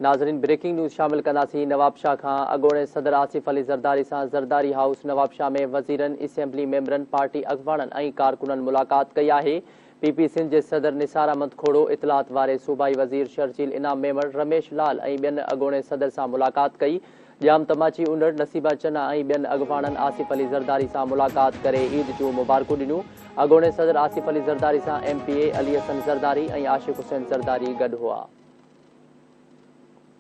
नाज़रीन breaking news शामिल कंदासीं। नवाबशाह खां अॻोणे सदर आसिफ अली ज़रदारी सां ज़रदारी हाउस नवाबशाह में वज़ीरनि, असेंबली मेंबरनि, पार्टी अॻवाननि ऐं कारकुननि मुलाक़ात कई आहे। पीपी सिंध जे सदर निसार अहमद खोड़ो, इतलात वारे सूबाई वज़ीर शर्जील इनाम मेमण, रमेश लाल ऐं ॿियनि अॻोणे सदर सां मुलाक़ात कई। जाम तमाची उंदड़ नसीबा चन्ना ऐं ॿियनि अॻवाननि आसिफ अली ज़रदारी सां मुलाक़ात करे ईद जूं मुबारकूं ॾिनियूं। अॻोणे सदर आसिफ अली ज़रदारी सां MPA अली हसन ज़रदारी ऐं आशिक़ हुसैन ज़रदारी गॾु हुआ।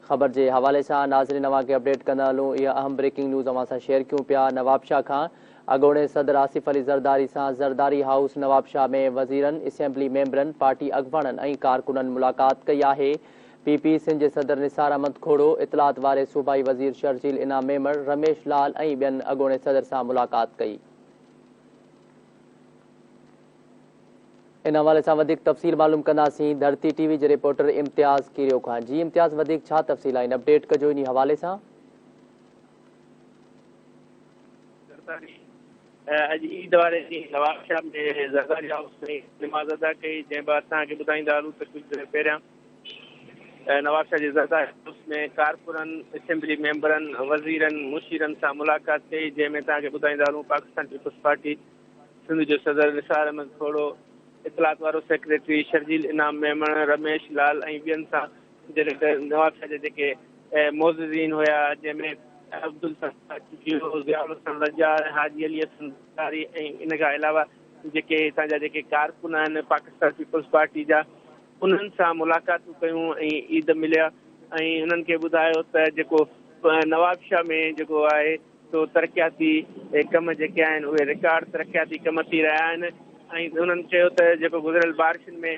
ख़बर के हवाले से नाज़रीन अवां के अपडेट कंदा हलूं। यह अहम ब्रेकिंग न्यूज़ अवां सां शेयर क्यों पिया। नवाबशाह खां अॻोणे सदर आसिफ अली ज़रदारी सां ज़रदारी हाउस नवाबशाह में वज़ीरनि, असेंबली मेंबरनि, पार्टी अॻवाननि ऐं कारकुननि मुलाक़ात कई आहे। पीपी सिंध जे सदर निसार अहमद खोड़ो, इतलात वारे सूबाई वज़ीर शर्जील इनाम मेमण, रमेश लाल ऐं ॿियनि अॻोणे सदर सां मुलाक़ात कई। इन हवाले से वधिक तफ़सील मालूम कंदासीं धरती TV जे रिपोर्टर इम्तियाज़ कीरियो खां। जी इम्तियाज़, वधिक छा तफ़सील आहिनि, अपडेट कजो इन हवाले सां। अॼु ईद वारे ॾींहुं नवाबशाह में ज़रदारी हाउस में नमाज़ अदा कई, जंहिं बाद असांखे ॿुधाईंदा हलूं त कुझु देरि पहिरियां नवाबशाह जे ज़रदारी हाउस में कारकुननि, असेंबली मेंबरनि, वज़ीरनि, मुशीरनि सां मुलाक़ात कई, जंहिंमें तव्हांखे ॿुधाईंदा हलूं पाकिस्तान पीपल्स पार्टी सिंध जो सदर निसार अहमद खोड़ो, इतलात वारो सेक्रेटरी शर्जील इनाम मेमण, रमेश लाल ऐं ॿियनि सां नवाबशाह जे जेके मोज़ीन हुया, जंहिंमें अब्दुल लज्जार, हाजी अली हसन ज़रदारी ऐं इन खां अलावा जेके हितां जा जेके कारकुन आहिनि पाकिस्तान पीपल्स पार्टी जा, उन्हनि सां मुलाक़ातूं कयूं ऐं ईद मिलिया ऐं उन्हनि खे ॿुधायो त जेको नवाबशाह में जेको आहे सो तरक़ियाती कम जेके आहिनि उहे रिकॉर्ड तरक़ियाती कम थी रहिया आहिनि ऐं उन्हनि चयो त जेको गुज़िरियल बारिशुनि में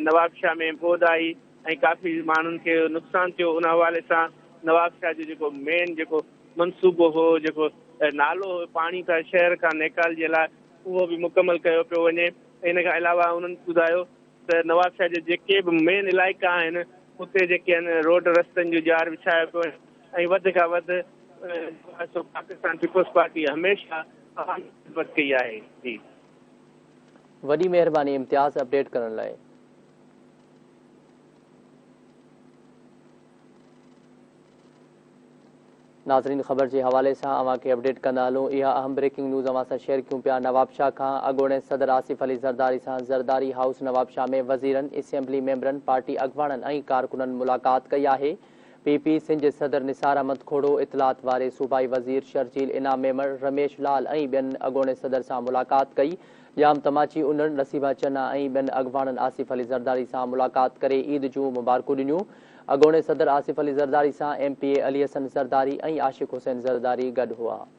नवाबशाह में ॿोॾि आई ऐं काफ़ी माण्हुनि खे नुक़सानु थियो। उन हवाले सां नवाबशाह जो जेको मेन जेको मनसूबो हो, जेको नालो हो पाणी खां शहर खां निकाल जे लाइ, उहो बि मुकमल कयो पियो वञे। इन खां अलावा उन्हनि ॿुधायो त नवाबशाह जे जेके बि मेन इलाइक़ा आहिनि उते जेके आहिनि रोड रस्तनि जो जार विछायो पियो ऐं वधि खां वधि पाकिस्तान पीपल्स पार्टी हमेशह मदद कई आहे। जी, वॾी महिरबानी इम्तियाज़ अपडेट करण लाइ। नाज़रीन ख़बर के हवाले से अवां के अपडेट कंदा हलूं। यह अहम ब्रेकिंग न्यूज़ अवां सां शेयर क्यों पिया। नवाबशाह खां अॻोणे सदर आसिफ अली ज़रदारी सां ज़रदारी हाउस नवाबशाह में वज़ीरनि, असेंबली मेंबरनि, पार्टी अॻवाननि ऐं कारकुननि मुलाक़ात कई आहे। पीपी सिंध जे सदर निसार अहमद खोड़ो, इतलात वारे सूबाई वज़ीर शर्जील इनाम मेमण, रमेश लाल ऐं ॿियनि अॻोणे सदर सां मुलाक़ात कई। जाम तमाची उंदड़ नसीबा चन्ना ऐं ॿियनि अॻवाननि आसिफ अली ज़रदारी सां मुलाक़ात करे ईद जूं मुबारकूं ॾिनियूं। अॻोणे सदर आसिफ अली ज़रदारी सां MPA अली हसन ज़रदारी ऐं आशिक़ हुसैन ज़रदारी गॾु हुआ।